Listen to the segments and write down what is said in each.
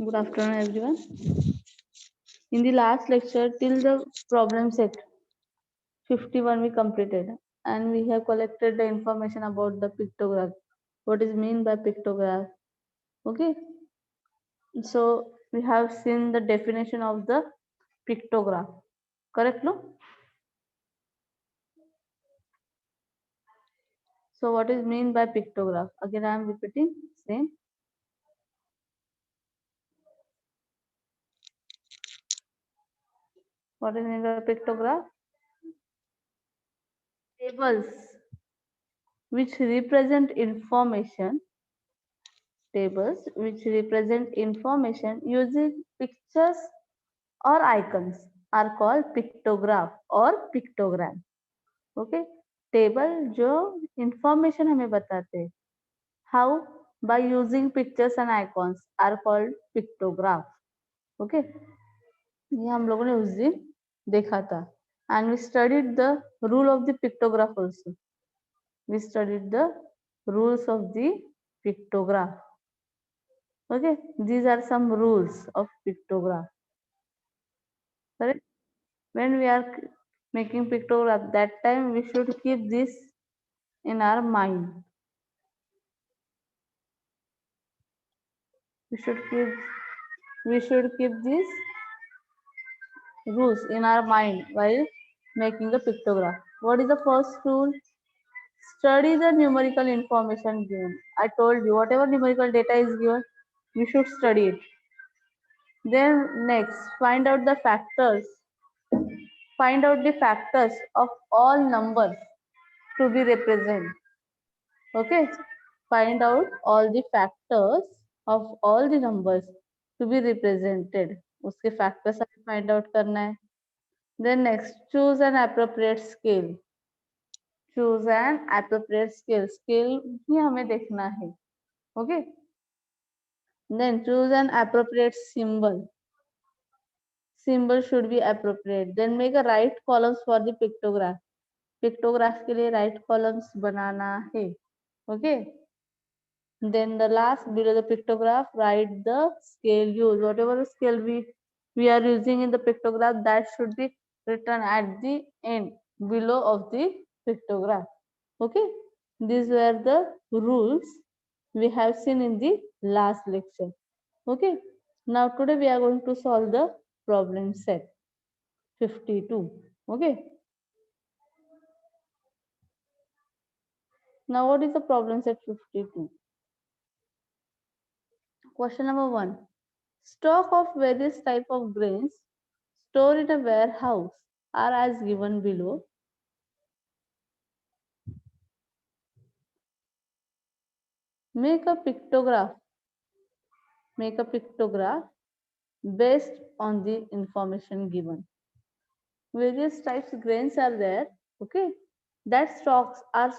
Good afternoon, everyone. In the last lecture, till the problem set 51 we completed, and we have collected the information about the pictograph. What is mean by pictograph? Okay, so we have seen the definition of the pictograph. Correct, no? So what is mean by pictograph? Again, I am repeating same. What is mean by pictograph? Tables which represent information. Tables which represent information using pictures or icons are called pictograph or pictogram. Okay, table जो information हमें बताते हैं, how by using pictures and icons are called pictograph. Okay, ये हम लोगों ने उस दिन देखा था. And we studied the rule of the pictograph also. We studied the rules of the pictograph. Okay, these are some rules of pictograph. Correct? When we are making pictograph, that time we should keep this in our mind. We should keep these rules in our mind while making the pictograph. What is the first rule? Study the numerical information given. I told you whatever numerical data is given, we should study it. Then next, find out the factors. Find out the factors of all numbers to be represented. Okay, find out all the factors of all the numbers to be represented. उसके factors हमें find out करना है. Then next, choose an appropriate scale. Choose an appropriate scale. Scale ही हमें देखना है. Okay. Then choose an appropriate symbol. Symbol should be appropriate. Then make a right columns for the pictograph. Pictograph के लिए right columns बनाना है. Okay. Then the last, below the pictograph, write the scale used. Whatever the scale we are using in the pictograph, that should be written at the end below of the pictograph. Okay, these were the rules we have seen in the last lecture. Okay, now today we are going to solve the problem set 52. Okay, now what is the problem set 52? Question number 1. Stock of various type of grains stored in a warehouse are as given below. Make a pictograph. Make a pictograph based on the information given. Various types of grains are there. Okay, that stocks are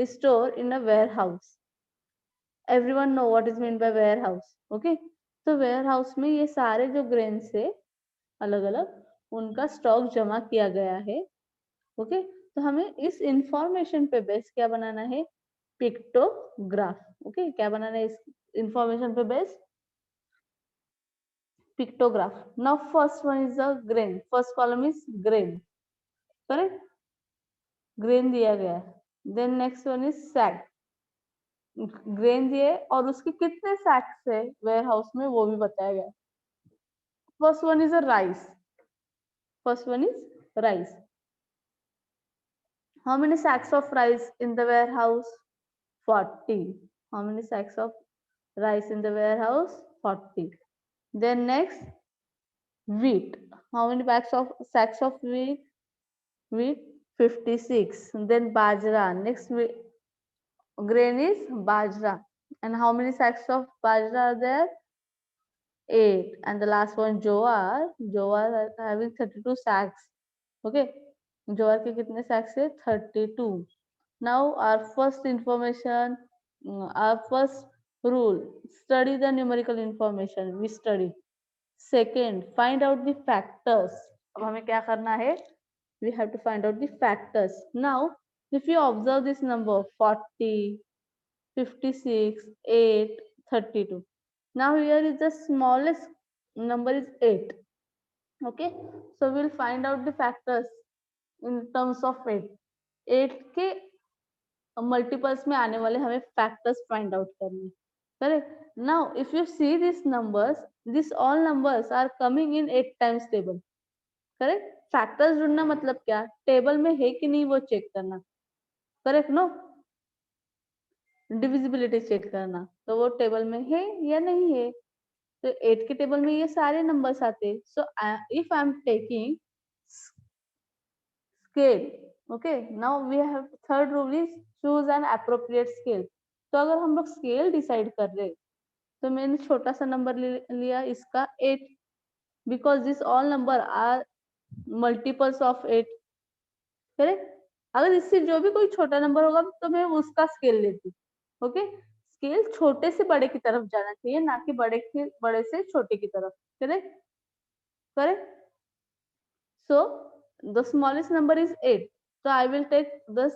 stored in a warehouse. Everyone know what is meant by warehouse. Okay, तो warehouse में ये सारे जो grains है अलग अलग उनका stock जमा किया गया है. ओके, तो हमें इस इंफॉर्मेशन पे बेस क्या बनाना है? पिक्टोग्राफ. ओके, क्या बनाना है इस इंफॉर्मेशन पे base? Pictograph. Now first one is the grain. First column is grain. Correct, grain दिया गया है. Then next one is sack. Grain दिए और उसके कितने सैक्स है वेयर हाउस में वो भी बताया गया. First one is a rice. First one is rice. How many sacks of rice in the warehouse? 40. How many sacks of rice in the warehouse? 40. Then next, wheat. How many sacks of wheat? Wheat, 56. Then bajra. Next grain is bajra. And how many sacks of bajra are there? 8. And the last one, jowar. Jowar having 32 sacks. Okay. ज्वार के कितने sacks है? 32. Now our first information, our first rule, study the numerical information. We study. Second, find out the factors. अब हमें क्या करना है? We have to find out the factors. Now if you observe this number 40, 56, 8, 32. Now here is the smallest number is 8. Okay, so we'll find out the factors in terms of 8. 8 के multiples में आने वाले हमें factors find out करने. Correct. Now if you see this numbers, this all numbers are coming in 8 times table. Correct. Factors ढूंढना मतलब क्या, table में है कि नहीं वो चेक करना. करेक्ट. नो, डिविजिबिलिटी चेक करना, तो वो टेबल में है या नहीं है. तो 8 के टेबल में ये सारे नंबर्स आते. So if I am taking scale, okay, now we have third rule is choose an appropriate scale. तो अगर हम लोग स्केल डिसाइड कर रहे, तो मैंने छोटा सा नंबर लिया इसका 8, because this all number are multiples of 8. Correct. अगर इससे जो भी कोई छोटा नंबर होगा तो मैं उसका स्केल लेती. ओके. स्केल छोटे से बड़े की तरफ जाना चाहिए, ना कि बड़े से छोटे की तरफ. Correct. Correct. So the smallest number is 8. So I will take this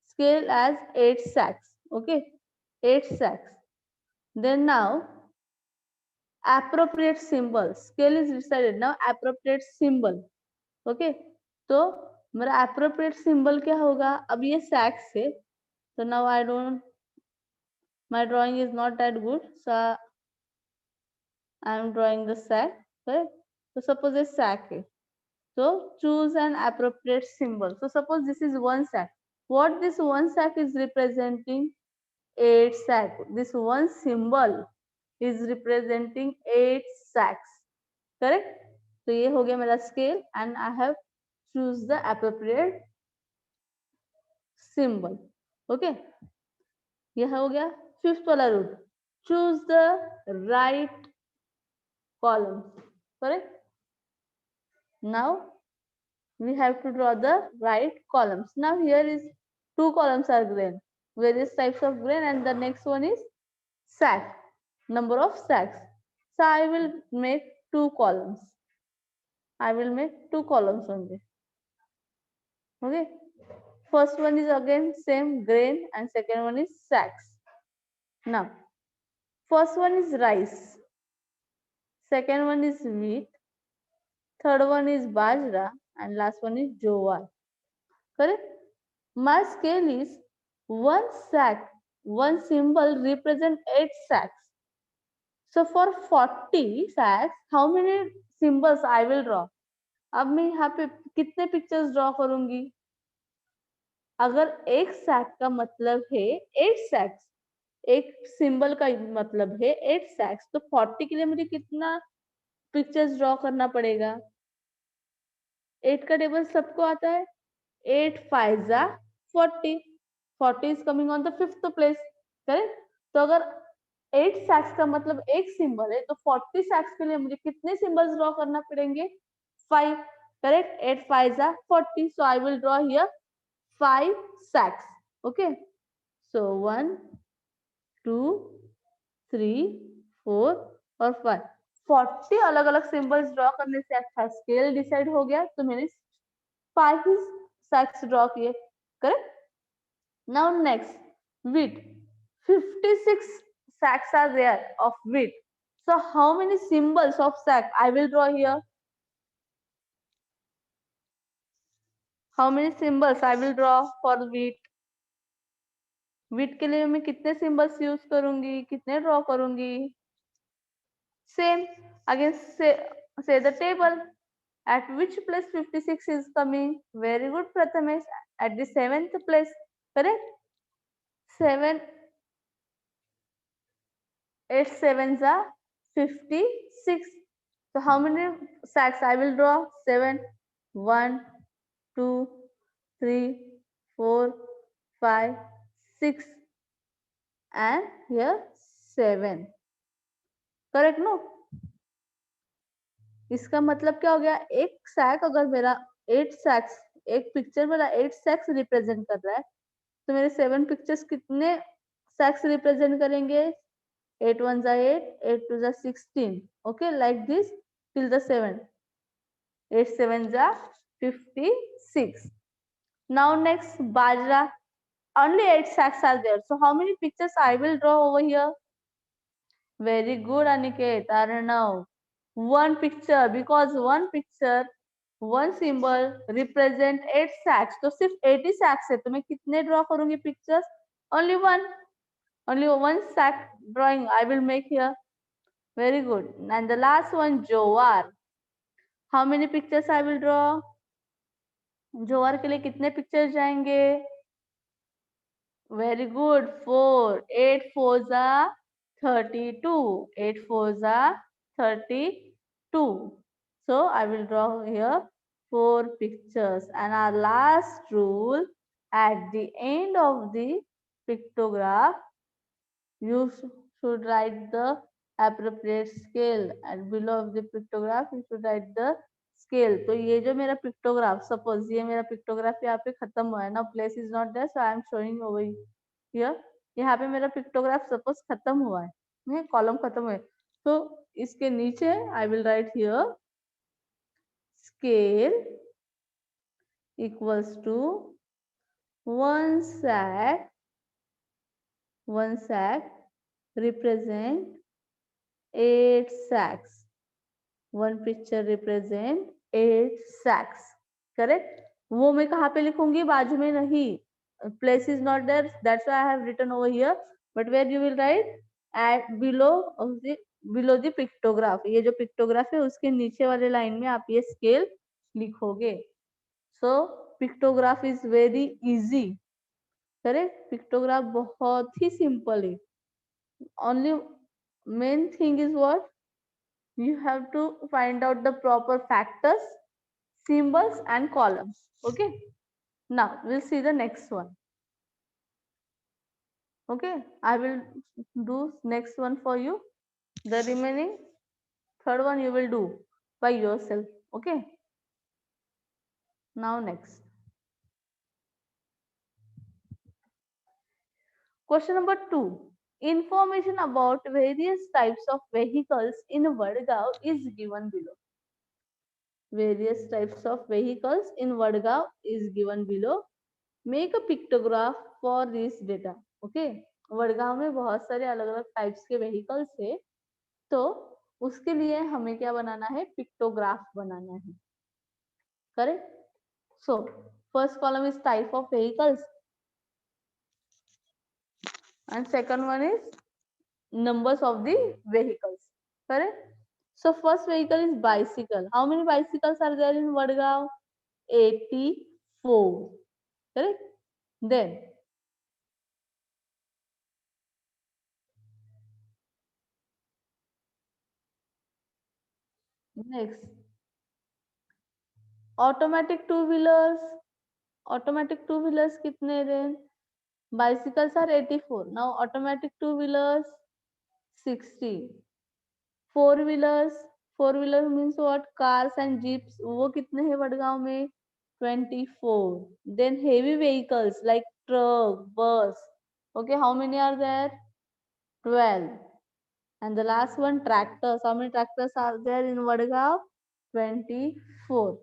scale as 8 sacks. Okay, 8 sacks. Then now appropriate symbol. Scale is decided. Now appropriate symbol. Okay. तो मेरा appropriate symbol क्या होगा. अब ये sacks है, so now I don't, my drawing is not that good, so I am drawing the sack. Correct. So suppose a sack है, so choose an appropriate symbol. So suppose this is one sack. What this one sack is representing? 8 sack. This one symbol is representing 8 sacks. Correct. तो ये हो गया मेरा scale and I have choose the appropriate symbol. Okay. यह हो गया fifth वाला rule. Choose the right column. Correct. Now we have to draw the right columns. Now here is 2 columns are grain, various types of grain, and the next one is sack, number of sacks. So I will make 2 columns. I will make 2 columns only. Okay. First one is again same grain and second one is sacks. Now first one is rice, second one is wheat, third one is bajra, and last one is jowar. Correct. My scale is 1 sack, one symbol represent 8 sacks. So for 40 sacks, how many symbols I will draw? अब मैं यहाँ पे कितने pictures draw करूंगी. अगर एक sac का मतलब है 8 सैक्स, एक सिंबल का मतलब है 8 सैक्स, तो 40 के लिए मुझे कितना पिक्चर्स ड्रॉ करना पड़ेगा. 8 का टेबल सबको आता है. 8 5 जा 40. 40 is coming on the 5th place. Correct. तो अगर 8 सैक्स का मतलब एक सिंबल है, तो 40 सैक्स के लिए मुझे कितने सिंबल्स ड्रॉ करना पड़ेंगे. 5. करेक्ट. 8 5 जा 40. So I will draw here 5 sacks. Okay. So 1 2 3 4 और 5. 40 अलग अलग सिंबल्स ड्रॉ करने से अच्छा स्केल डिसाइड हो गया. तो मैंने 5 sacks ड्रॉ किए. Correct. Now next, wheat. 56 sacks are there of wheat. So how many symbols of sack I will draw here? How many symbols I will draw for wheat? Wheat के लिए मैं कितने symbols use करूंगी, कितने draw करूंगी. Same. Again say the table. At which place 56 is coming? Very good, Prathamesh. At the 7th place. Correct. 7 8 sevens are 56. So how many sacks I will draw? 7. 1 2 3 4 5 6 and here 7. Correct. No, इसका मतलब क्या हो गया. एक sac अगर मेरा 8 सैक्स, एक picture मेरा 8 सैक्स रिप्रेजेंट कर रहा है, तो मेरे 7 पिक्चर्स कितने सैक्स रिप्रेजेंट करेंगे. 8 1 are 8, 8 2 are 16. Okay, like this till the 7. 8 7 are 56. Now next, bajra. Only 8 sacks are there. So how many pictures I will draw over here? Very good, Aniket. Arnav. One picture, because one picture, one symbol represent 8 sacks. तो सिर्फ 80 sacks है, तो मैं कितने draw करूंगी pictures? Only one. Only one sack drawing I will make here. Very good. And the last one, jowar. How many pictures I will draw? jowar के लिए कितने pictures जाएंगे? Very good. 4. 8 fours are 32. 8 fours are 32. So I will draw here 4 pictures. And our last rule, at the end of the pictograph, you should write the appropriate scale. And below the pictograph, you should write the scale. तो ये जो मेरा pictograph, suppose ये मेरा pictograph यहाँ पे खत्म हुआ है ना, place is not there, so I am showing over here. यहाँ पे मेरा pictograph suppose खत्म हुआ है, column खत्म हुआ है, तो इसके नीचे I will write here scale equals to one sack represent 8 sacks. One picture represent 8 sacks. Correct? वो मैं कहाँ पे लिखूंगी? बाजू में नहीं. Place is not there. That's why I have written over here. But where you will write? At below the pictograph. ये जो pictograph है उसके नीचे वाले लाइन में आप ये scale लिखोगे. So pictograph is very easy. Correct? Pictograph बहुत ही simple है. Only main thing is what? You have to find out the proper factors, symbols and columns. Okay, now we'll see the next one. Okay, I will do next one for you. The remaining third one you will do by yourself. Okay, now next question number 2. Information about various types of vehicles in Vadgaon is given below. Various types of vehicles in Vadgaon is given below. Make a pictograph for this data. Okay, Wadgaon में बहुत सारे अलग अलग types के vehicles है, तो उसके लिए हमें क्या बनाना है? पिक्टोग्राफ बनाना है. Correct? So first column is type of vehicles and second one is numbers of the vehicles. Correct? So first vehicle is bicycle. How many bicycles are there in Vadgaon? 84. Correct? Then next, automatic two wheelers. Automatic two wheelers कितने हैं? Bicycles are 84. Now automatic two wheelers 60. Four wheelers means what? Cars and jeeps. वो कितने हैं वडगांव में? 24. Then heavy vehicles like truck, bus. Okay, how many are there? 12. And the last one, tractors. How many tractors are there in Vadgaon? 24.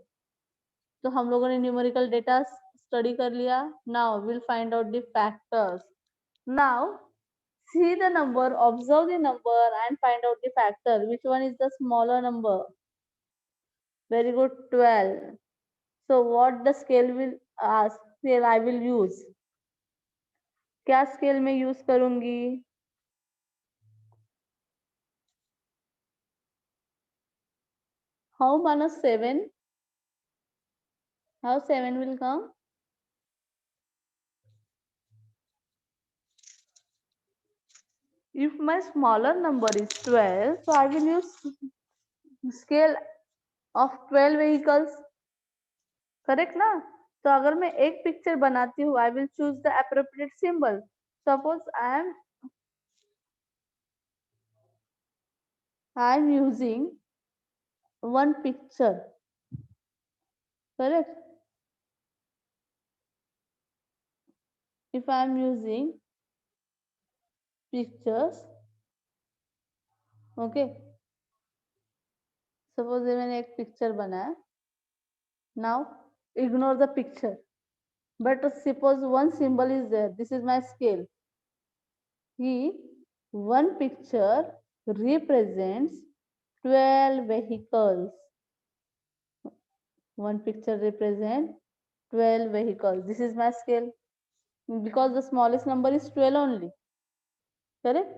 तो हम लोगों ने numerical data study कर लिया. Now will find out the factors. Now see the number, observe the number and find out the factor. Which one is the smaller number? Very good, 12. So what the scale will scale I will use? क्या scale में use करूंगी? How minus 7? How 7 will come? If my smaller number is 12, so I will use scale of 12 vehicles. Correct ना? तो अगर मैं एक picture बनाती हूँ, I will choose the appropriate symbol. Suppose I am using one picture. Correct? If I am using pictures, okay, suppose मैंने एक picture बनाया. Now ignore the picture, but suppose one symbol is there. This is my scale. One picture represents 12 vehicles. One picture represents 12 vehicles. This is my scale because the smallest number is 12 only. Correct,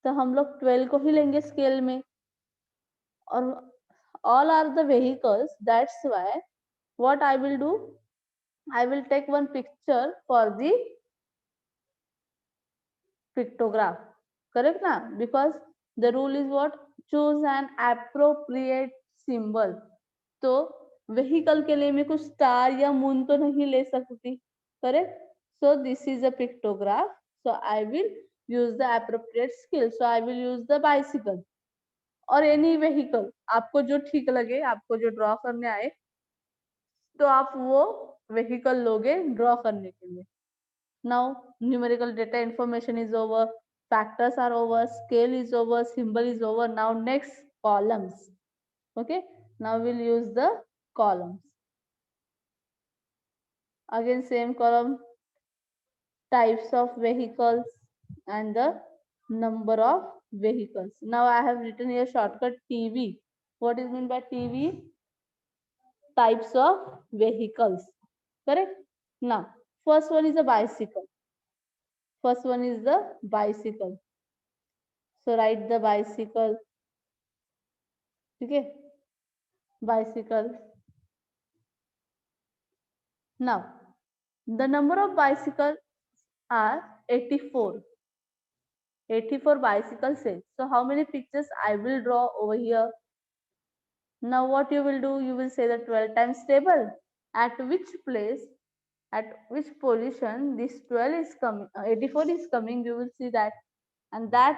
तो हम लोग 12 को ही लेंगे scale में, और all are the vehicles. That's why what I will do, I will take one picture for the pictograph. Correct na? Because the rule is what? Choose an appropriate symbol. तो vehicle के लिए मैं कुछ star या moon तो नहीं ले सकती. Correct? So this is a pictograph. So I will use the appropriate skill. So I will use the bicycle और एनी व्हीकल, आपको जो ठीक लगे, आपको जो ड्रॉ करने आए, तो आप वो व्हीकल लोगे ड्रॉ करने के लिए. Now numerical data information is over, factors are over, scale is over, symbol is over. Now next columns. Okay, now we'll use the columns. Again same column, types of vehicles and the number of vehicles. Now I have written here shortcut TV. What is mean by TV? Types of vehicles. Correct? Now first one is a bicycle. First one is the bicycle. So write the bicycle. Okay, bicycle. Now the number of bicycles are 84. 84 bicycle sets. So how many pictures I will draw over here? Now what you will do, you will say the 12 times table. At which place, at which position this 12 is coming, 84 is coming, you will see that. And that,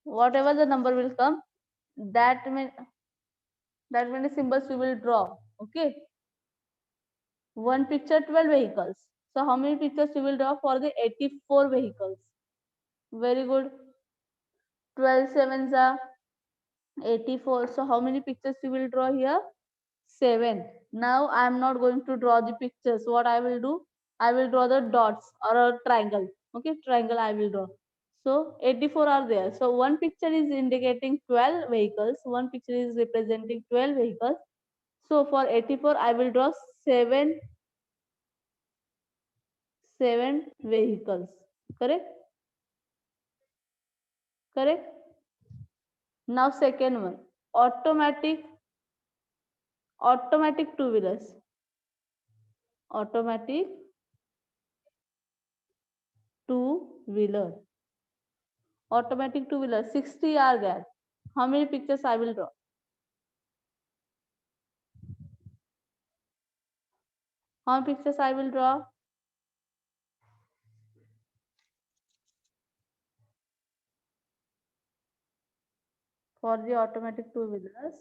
whatever the number will come, that many symbols you will draw. Okay. One picture, 12 vehicles. So how many pictures you will draw for the 84 vehicles? Very good. 12 sevens are 84. So how many pictures you will draw here? 7. Now I am not going to draw the pictures. What I will do? I will draw the dots or a triangle. Okay, triangle I will draw. So 84 are there. So one picture is indicating 12 vehicles. One picture is representing 12 vehicles. So for 84, I will draw 7 vehicles. Correct? Correct? Now second one, automatic two-wheelers. Automatic two-wheeler. Automatic two-wheeler, 60 are there. How many pictures I will draw? How many pictures I will draw? For the automatic two-wheelers.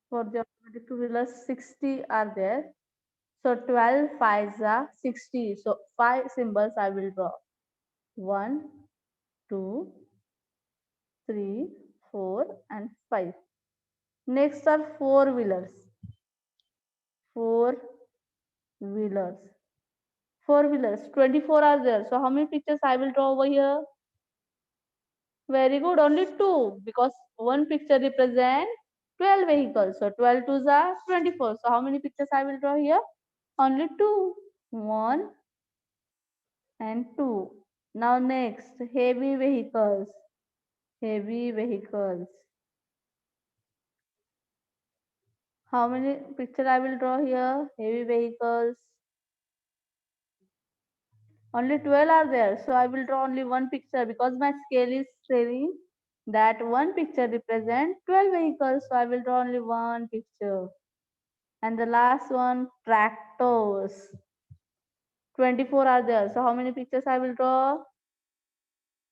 For the automatic two-wheelers, 60 are there. So 12 5s are 60. So 5 symbols I will draw. 1, 2, 3, 4, and 5. Next are four-wheelers. Four-wheelers. Four-wheelers, 24 are there. So how many pictures I will draw over here? Very good, only 2, because one picture represents 12 vehicles. So 12 twos are 24. So how many pictures I will draw here? Only 2. 1 and 2. Now next, heavy vehicles. Heavy vehicles. How many pictures I will draw here? Heavy vehicles. Only 12 are there. So I will draw only one picture because my scale is saying that one picture represents 12 vehicles. So I will draw only one picture. And the last one, tractors. 24 are there. So how many pictures I will draw?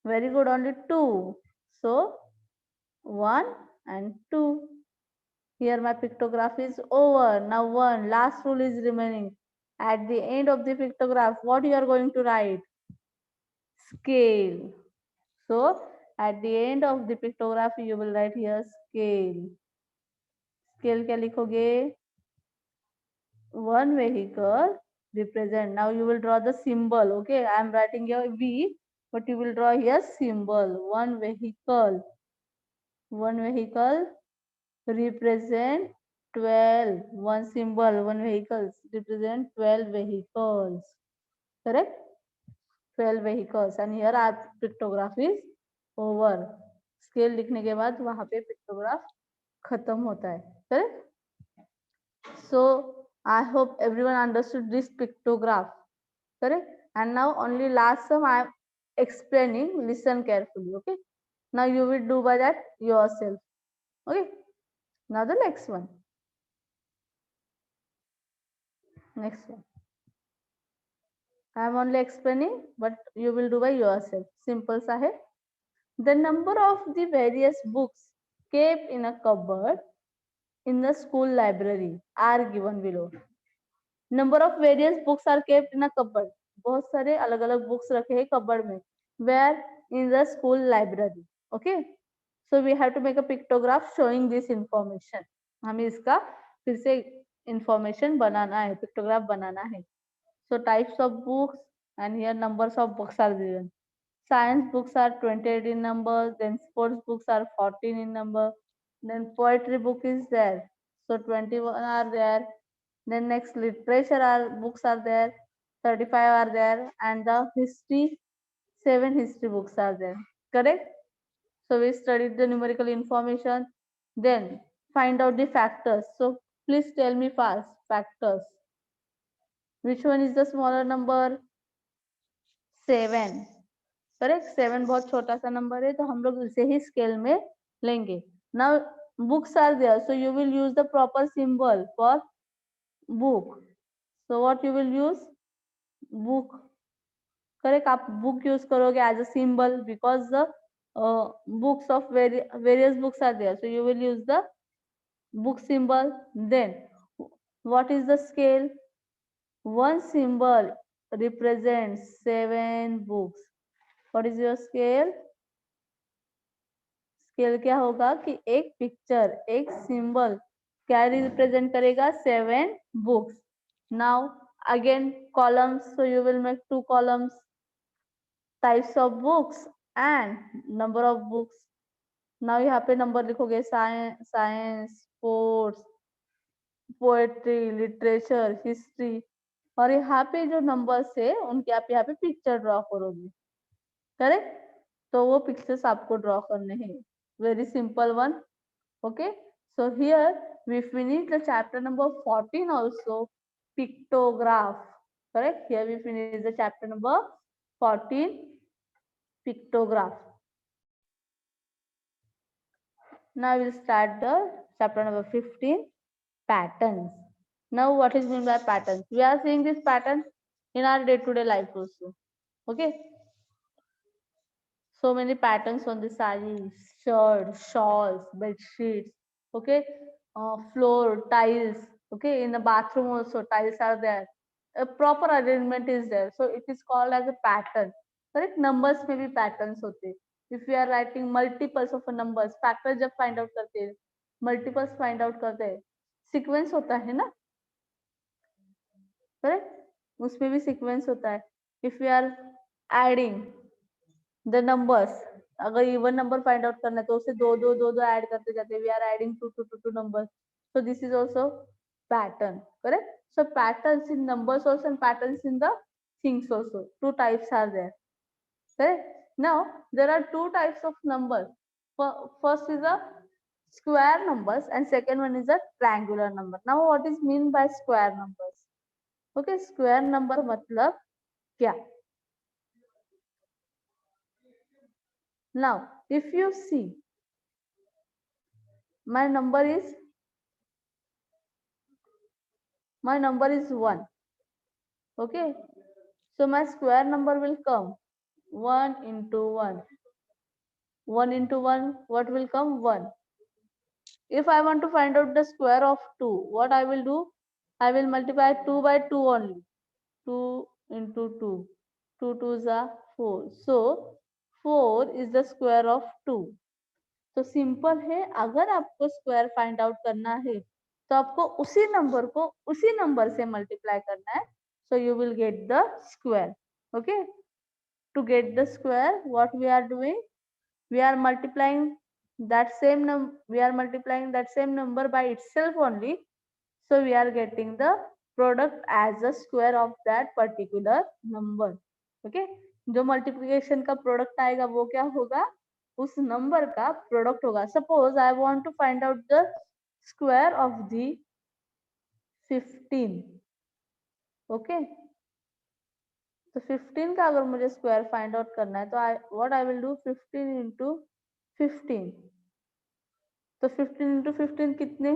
Very good, only 2. So 1 and 2. Here my pictograph is over. Now one last rule is remaining. At the end of the pictograph, what you are going to write? Scale. So at the end of the pictograph, you will write here scale. Scale क्या लिखोगे? one vehicle represent. Now you will draw the symbol. Okay, I am writing here V, but you will draw here symbol. One vehicle represent 12. One symbol, one vehicles represent 12 vehicles. Correct? 12 vehicles. And here our pictograph is over. Scale लिखने के बाद वहां पे pictograph खत्म होता है. Correct? So I hope everyone understood this pictograph. Correct? And now only last sum I am explaining. Listen carefully. Okay? Now you will do by that yourself. Okay? Now the next one. Next one. I am only explaining, but you will do by yourself. Simple सा है. The number of the various books kept in a cupboard in the school library are given below. Number of various books are kept in a cupboard. बहुत सारे अलग अलग books रखे हैं cupboard में. Where? In the school library. Okay? So we have to make a pictograph showing this information. हमें इसका फिर से information बनाना है, pictograph बनाना है. So types of books, and here numbers of books are given. Science books are 28 in number, then sports books are 14 in number, then poetry book is there, so 21 are there. Then next literature books are there, 35 are there, and the history, 7 history books are there. Correct? So we studied the numerical information. Then find out the factors. So please tell me fast factors. Which one is the smaller number? 7. Correct. 7 बहुत छोटा सा number है, तो हम लोग इसे ही scale में लेंगे. Now books are there, so you will use the proper symbol for book. So what you will use? Book. Correct. आप बुक यूज करोगे as a symbol because the books of various books are there, so you will use the book symbol. Then what is the scale? One symbol represents 7 books. What is your scale? Scale क्या होगा कि एक picture, एक symbol क्या represent करेगा? 7 books. Now again columns, so you will make 2 columns. Types of books and number of books. Now यहाँ पे number लिखोगे science, sports, poetry, literature, history, और यहाँ पे जो नंबर्स है उनके आप यहाँ पे पिक्चर ड्रॉ करोगे. करेक्ट? तो वो पिक्चर्स आपको ड्रॉ करने हैं. Very simple one. Okay, so here we finish the chapter number 14 also, pictograph. Correct? Here we finish the chapter number 14, pictograph. Now we'll start the chapter number 15, patterns. Now what is meant by patterns? We are seeing this pattern in our day-to-day life also. Okay, so many patterns on the sarees, shirts, shawls, bed sheets. Okay, floor, tiles. Okay, in the bathroom also tiles are there. A proper arrangement is there, so it is called as a pattern. Correct? Numbers में भी patterns होते हैं. If we are writing multiples of a numbers, factors जब find out करते हैं, multiples find out करते हैं, sequence होता है ना? Correct? उसमें भी sequence होता है. If we are adding the numbers, अगर इवन नंबर फाइंड आउट करना है तो उसे दो दो दो दो ऐड करते जाते हैं. We are adding two two two two numbers, so this is also pattern. Correct? So patterns in numbers also and patterns in the things also, two types are there. Correct? Now there are two types of numbers. First is a square numbers and second one is a triangular number. Now what is mean by square numbers? Okay, square number मतलब क्या? Now if you see, my number is 1. Okay, so my square number will come 1 into 1. 1 into 1, what will come? 1. If I want to find out the square of 2, what I will do? I will multiply 2 by 2 only. 2 into 2. 2 2s are 4. So 4 is the square of 2. तो simple है, अगर आपको square find out करना है तो आपको उसी number से मल्टीप्लाई करना है. So you will get the square. Okay, to get the square, what we are doing, we are multiplying that same number by itself only. So we are getting the product as a square of that particular number. Okay, जो multiplication का product आएगा वो क्या होगा, उस number का product होगा. Suppose I want to find out the square of the 15. Okay, तो 15 का अगर मुझे स्क्वायर फाइंड आउट करना है तो आई विल डू 15 इंटू 15. तो 15 इंटू 15 कितने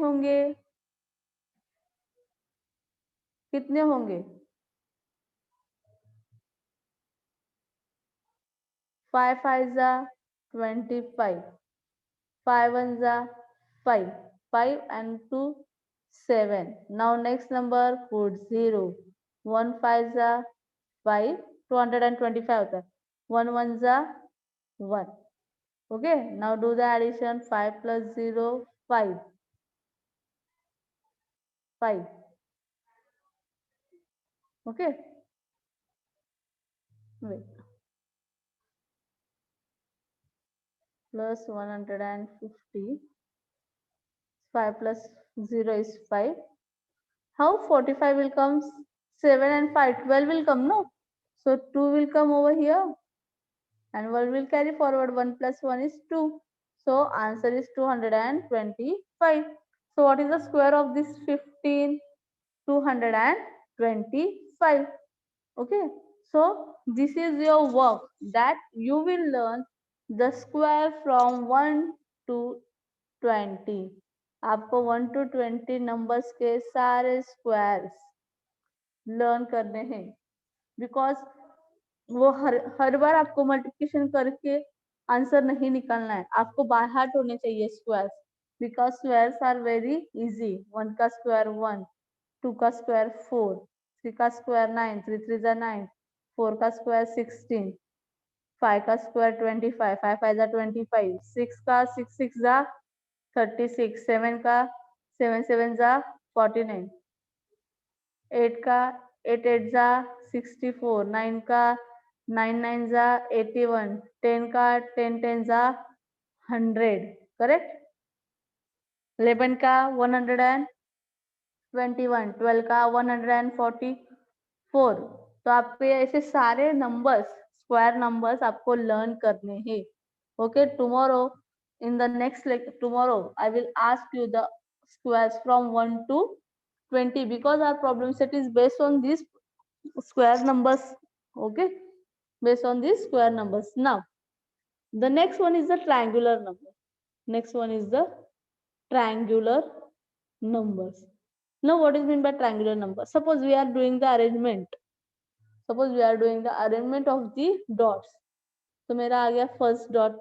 होंगे, 5 5 25, 5 1 5, 5 and 2 7. Now next number put 0, 1 5 5, 225 होता है, 1 1 1. Okay, now do the addition. 5 plus 0 5, 5. Okay, wait, plus 150, 5 plus 0 is 5. How 45 will come? 7 and 5, 12 will come, no? So 2 will come over here and 1 will carry forward. 1 plus 1 is 2. So answer is 225. So what is the square of this 15? 225. Okay, so this is your work, that you will learn the square from 1 to 20. आपको 1 to 20 numbers के सारे squares learn करने हैं, because वो हर बार आपको multiplication करके answer नहीं निकालना है, आपको बाय हार्ट होने चाहिए squares, because squares are very easy. 1 का स्क्वायर 1, 2 का स्क्वायर 4, 3 का स्क्वायर 9, 3 3 जा 9, 4 का स्क्वायर 16, 5 का स्क्वायर 25, 5 5 जा 25, 6 का 6 6 जा 36, 7 का 7 7 जा 49, 8 का 8 8 जा 64, 9 का 9 9 जा 81, 10 का 10 10 जा 100. करेक्ट. 11 का 121, 12 का 144. तो आपके ऐसे सारे नंबर्स, स्क्वायर नंबर्स आपको लर्न करने हैं. Okay, tomorrow in the next lecture, tomorrow I will ask you the squares from 1 to 20, because our problem set is based on these square numbers. Okay, based on these square numbers. Now the next one is the triangular number. Next one is the triangular numbers. Now what is meant by triangular number? Suppose we are doing the arrangement. Suppose we are doing the arrangement of the dots. तो मेरा आ गया first dot,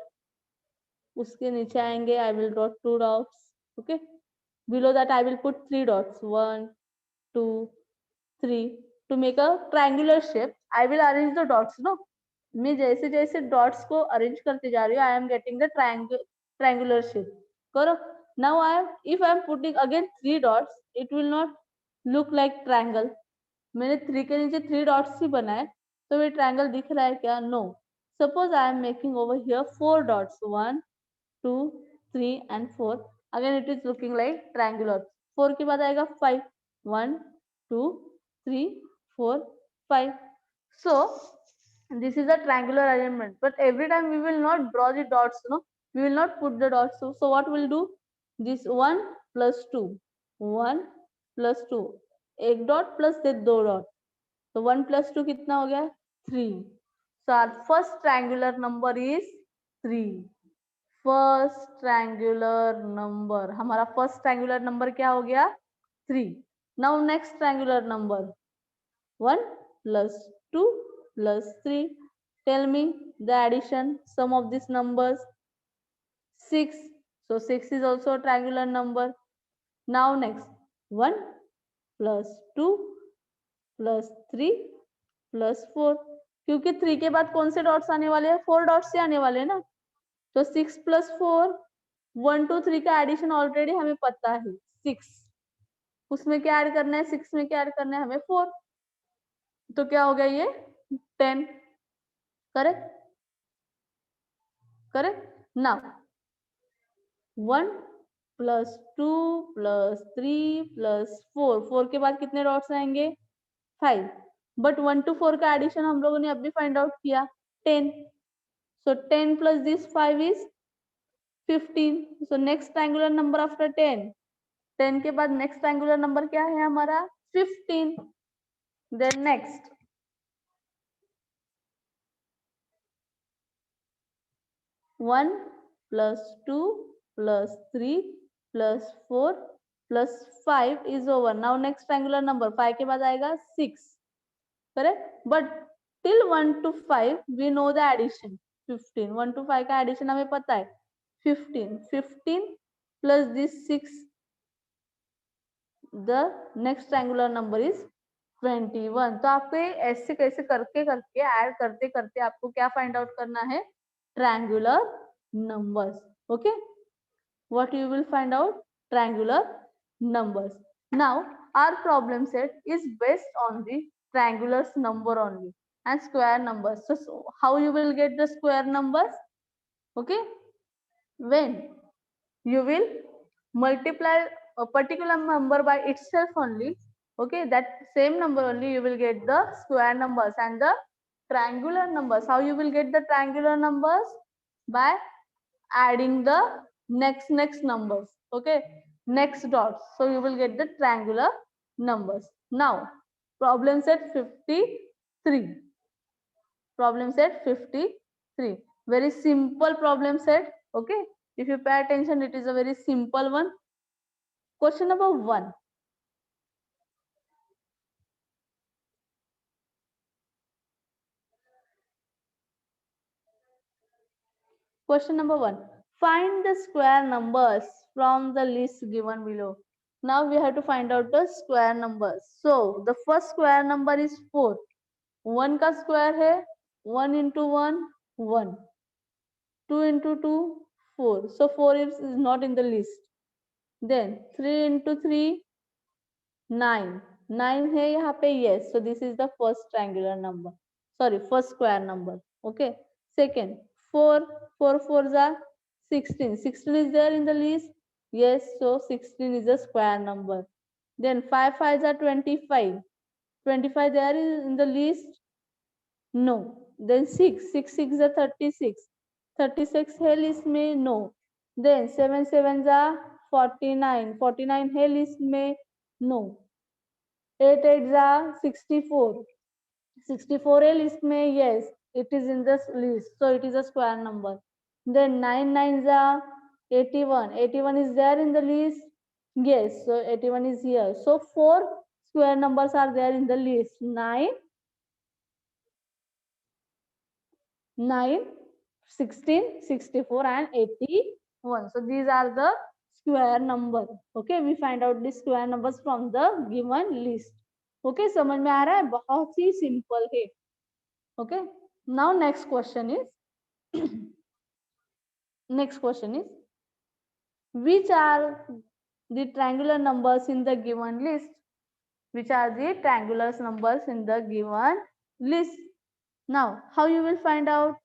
उसके नीचे आएंगे I will draw 2 dots. Okay, below that I will put 3 dots, 1 2 3. To make a triangular shape I will arrange the dots, no? मैं जैसे जैसे dots को अरेंज करते जा रही हूँ, I am getting the triangular shape. करो. Now if I am putting again 3 dots, it will not look like triangle. मैंने 3 के नीचे 3 dots ही बनाए, तो ये ट्रायंगल दिख रहा है क्या? No. Suppose I am making over here 4 dots, 1 2 3 and 4. Again it is looking like triangular. 4 के बाद आएगा 5, 1 2 3 4 5. So this is a triangular arrangement, but every time we will not draw the dots, no? We will not put the dots. So what we'll do? This 1 plus 2, 1 plus 2, एक dot plus the 2 dot. So 1 plus 2 कितना हो गया? 3. So our first triangular number is 3. First triangular number, हमारा first triangular number क्या हो गया? 3. Now next triangular number 1 plus 2 plus 3. Tell me the addition sum of these numbers. 6. So 6 is also a triangular number. Now next 1 plus 2 plus 3 plus 4. क्योंकि 3 के बाद कौन से dots आने वाले हैं? 4 डॉट्स से आने वाले हैं ना. तो 6 plus 4, 1 2 3 का एडिशन ऑलरेडी हमें पता है 6. उसमें क्या ऐड करना है, 6 में क्या ऐड करना है हमें, 4, तो क्या हो गया ये 10, correct correct. Now 1 plus 2 plus 3 plus 4, 4 के बाद कितने डॉट्स आएंगे, 5, बट 1 to 4 का एडिशन हम लोगों ने अभी फाइंड आउट किया 10, so 10 plus this 5 is 15, so next triangular number after 10, 10 के बाद नेक्स्ट ट्रायंगुलर नंबर क्या है हमारा 15, then next 1 plus 2 plus 3 plus 4 plus 5 is over, now next triangular number 5 के बाद आएगा 6, correct, but till 1 to 5 we know the addition 15, 1 to 5 का addition हमें पता है 15, 15 plus this 6, the next triangular number is 21, तो आपको ऐसे कैसे करके करके ऐड करते करते आपको क्या फाइंड आउट करना है, triangular numbers, okay, what you will find out, triangular numbers. Now our problem set is based on the triangular number only and square numbers, so how you will get the square numbers, okay, when you will multiply a particular number by itself only, okay, that same number only you will get the square numbers and the triangular numbers. How you will get the triangular numbers, by adding the next numbers, okay, next dots, so you will get the triangular numbers. Now problem set 53, problem set 53, very simple problem set, okay, if you pay attention it is a very simple one. Question number 1, question number 1, find the square numbers from the list given below. Now we have to find out the square numbers, so the first square number is 4, 1 का square है 1 into 1 1, 2 into 2 4, so 4 is not in the list, then 3 into 3 9, 9 है यहाँ पे, yes, so this is the first triangular number, sorry, first square number, okay, second 4, 4 4s are 16, 16 is there in the list, yes, so 16 is a square number, then 5 5s are 25, 25 there is in the list, no, then 6 6 6 are 36, 36 है list में, no, then 7 7s are 49, 49 है list में, no, 8 8s are 64, 64 है list में, yes, it is in this list, so it is a square number, then 9 9s are 81, 81 is there in the list, yes, so 81 is here, so 4 square numbers are there in the list, 9 9 16 64 and 81, so these are the square number, okay, we find out the square numbers from the given list, okay, समझ में आ रहा है, बहुत ही simple है, okay, now next question is next question is, which are the triangular numbers in the given list, which are the triangular numbers in the given list. Now how you will find out,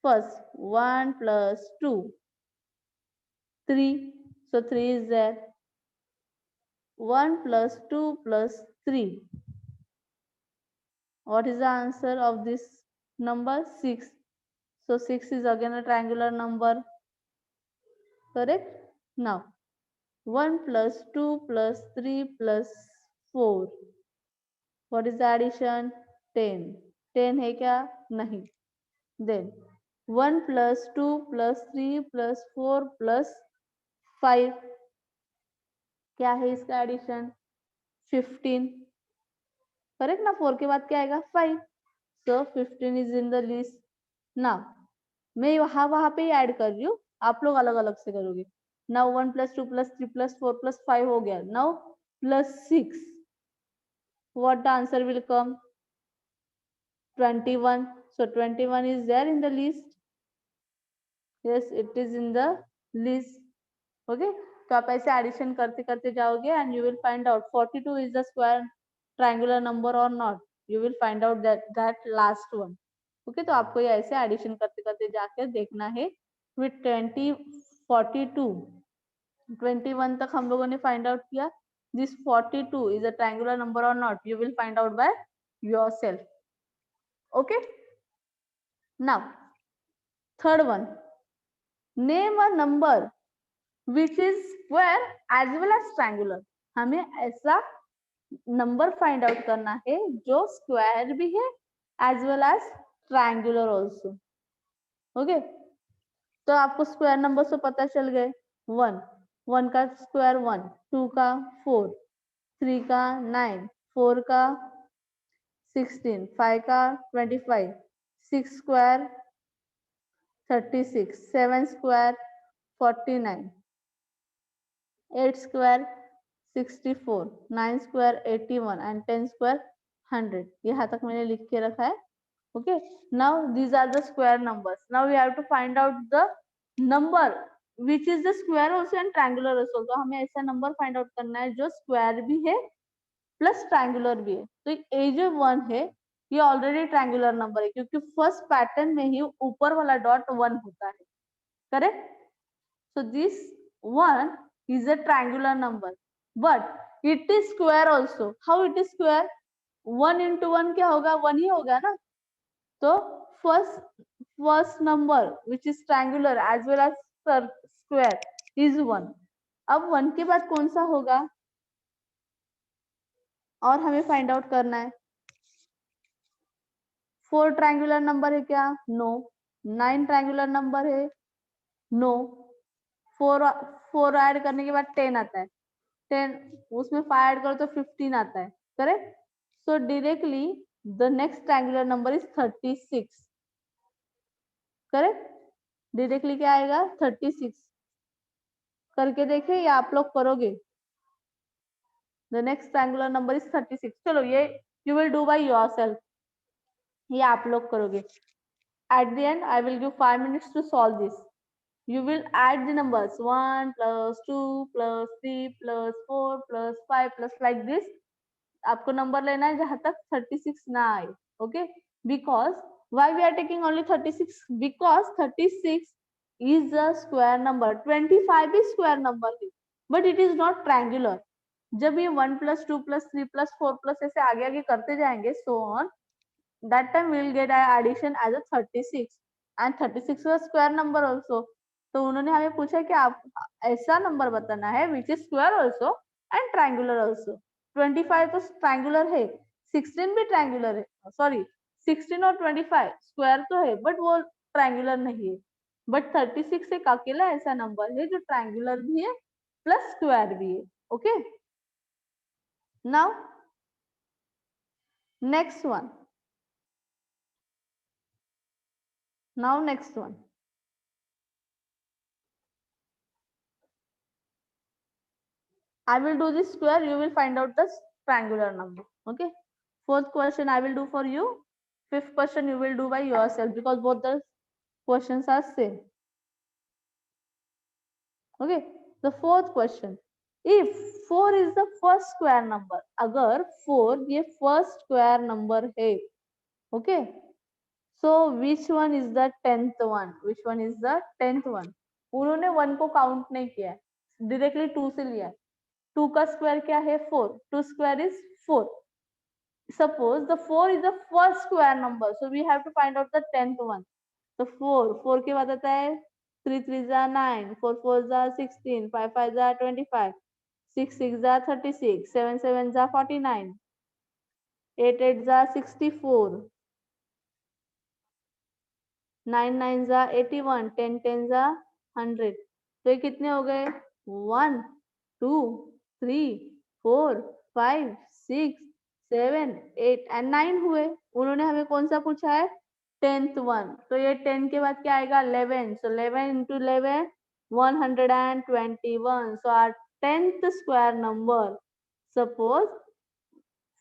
first 1 plus 2 3, so 3 is there, 1 plus 2 plus 3, what is the answer of this number, 6, so 6 is again a triangular number, correct. Now 1 plus 2 plus 3 plus 4, what is the addition, 10, 10 है क्या, नहीं, then 1 plus 2 plus 3 plus 4 plus 5, क्या है इसका addition, 15, correct ना, 4 के बाद क्या आएगा 5, so 15 is in the list. now मैं वहां पे ही ऐड कर रही हूँ, आप लोग अलग अलग से करोगे, now 1 plus 2 plus 3 plus 4 plus 5 हो गया, now plus 6, what the answer will come, 21, so 21 is there in the list, yes, it is in the list, okay, तो आप ऐसे एडिशन करते करते जाओगे and you will find out 42 is the square triangular number और not, you will find out that last one. Okay, तो आपको ये ऐसे एडिशन करते करते जाकर देखना है। विथ 20 42 21 तक हम लोगों ने फाइंड आउट किया, this 42 is a triangular number और not, you will find out by yourself. Okay, now third one, name a number which is square as well as triangular. हमें ऐसा नंबर फाइंड आउट करना है जो square भी है as well as triangular also. Okay, तो आपको square number से पता चल गए, 1 का स्क्वायर 1, 2 का 4, 3 का 9, 4 का 16, 5 का 25, 6 square 36, 7 square 49, 8 square 64, 9 square 81 and 10 square 100। यहाँ तक मैंने लिख के रखा है। Okay, now these are the square numbers. Now we have to find out the number which is the square also and triangular also. तो हमें ऐसा नंबर फाइंड आउट करना है जो स्क्वायर भी है प्लस ट्रायंगुलर भी है। तो ये जो 1 है ये ऑलरेडी ट्रायंगुलर नंबर है, क्योंकि फर्स्ट पैटर्न में ही ऊपर वाला डॉट 1 होता है, correct. So this 1 is a triangular number, but it is square also. How it is square? 1 into 1 क्या होगा? 1 ही होगा ना। तो first number which is triangular as well as square is 1. अब 1 के बाद कौन सा होगा और हमें फाइंड आउट करना है। 4 ट्रायंगुलर नंबर है क्या? नो। 9 ट्रायंगुलर नंबर है? नो। 4 ऐड करने के बाद 10 आता है, 10 उसमें 5 ऐड करो तो 15 आता है, correct. So directly the next triangular number is 36, correct. Directly क्या आएगा? 36। करके देखे या आप लोग करोगे? The next triangular number is 36। चलो ये you will do by yourself, ये आप लोग करोगे। At the end I will give 5 minutes to solve this. You will add the numbers 1 plus 2 plus 3 plus 4 plus 5 plus like this. आपको number लेना है जहां तक 36 ना आए। Okay, because why we are taking only 36? बिकॉज 36 इज अ स्क्वायर नंबर, 25 भी square number है, but it is not triangular. जब ये 1 plus 2 plus 3 plus 4 plus ऐसे आगे आगे करते जाएंगे, so on, that time we will get our addition as a 36 and 36 is a square number also. तो उन्होंने हमें पूछा कि आप ऐसा नंबर बताना है विच is square also and triangular also. 25 तो ट्रायंगुलर है, 16 भी ट्रायंगुलर है, सॉरी 16 और 25 स्क्वायर तो है बट वो ट्रायंगुलर नहीं है। बट 36 एक अकेला ऐसा नंबर है जो ट्रायंगुलर भी है प्लस स्क्वायर भी है। Okay, now next one, next one. I will do this square, you will find out the triangular number. Okay, fourth question I will do for you, fifth question you will do by yourself because both the questions are same. Okay, the fourth question, if 4 is the first square number, अगर 4 ये first square number है, okay, so which one is the 10th one? Which one is the 10th one? उन्होंने 1 को count नहीं किया, directly 2 से लिया। 2 का स्क्वायर क्या है? 4, 2 square is 4. Suppose the 4 is the first square number, so we have to find out the 10th one. So 4 के बाद आता है 3 3 जा 9, 4 4 जा 16, 5 5 जा 25, 6 6 जा 36, 7 7 जा 49, 8 8 जा 64, 9 9 जा 81, 10 10 जा 100। तो ये कितने हो गए? 1 2 3 4 5 6 7 8 एंड 9 हुए। उन्होंने हमें कौन सा पूछा है? 10th one. तो ये 10 के बाद क्या आएगा? 11। So 11 into 11 121। So our 10th square number. Suppose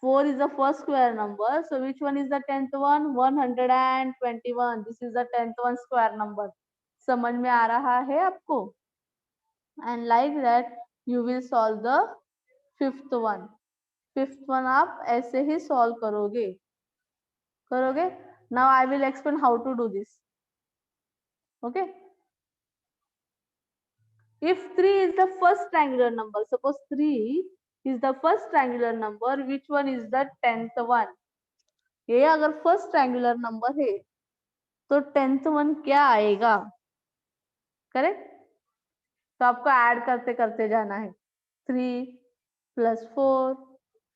4 is the first square number, so which one is the 10th one? 121. This is the 10th one square number. समझ में आ रहा है आपको? and like that you will solve the fifth one. Fifth one आप ऐसे ही solve करोगे. Now I will explain how to do this. Okay. If 3 is the first triangular number, suppose 3 is the first triangular number, which one is the 10th one? ये अगर first triangular number है तो 10th one क्या आएगा? Correct. तो आपको add करते करते जाना है. 3 plus 4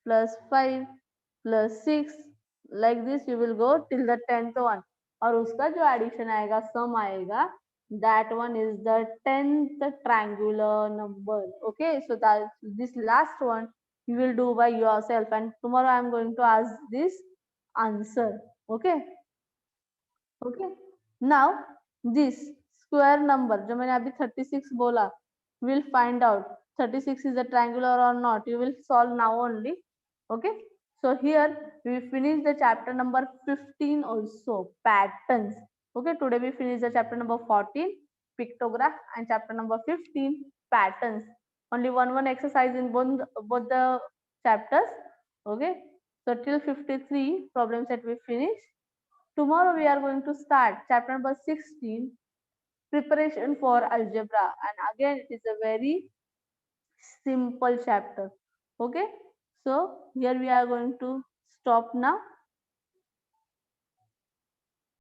plus 5 plus 6 like this you will go till the 10th one. और उसका जो एडिशन आएगा, सम आएगा, that one is the 10th triangular number. Okay, so that this last one you will do by yourself, and tomorrow I am going to ask this answer. Okay. Okay. Now this square number जो मैंने अभी 36 बोला, will find out 36 is a triangular or not. You will solve now only. Okay. So here we finish the chapter number 15 also, patterns. Okay, today we finish the chapter number 14, pictograph, and chapter number 15, patterns. Only one exercise in both the chapters. Okay, so till 53 problem set we finish. Tomorrow we are going to start chapter number 16, preparation for algebra, and again it is a very simple chapter. Okay, so here we are going to stop now.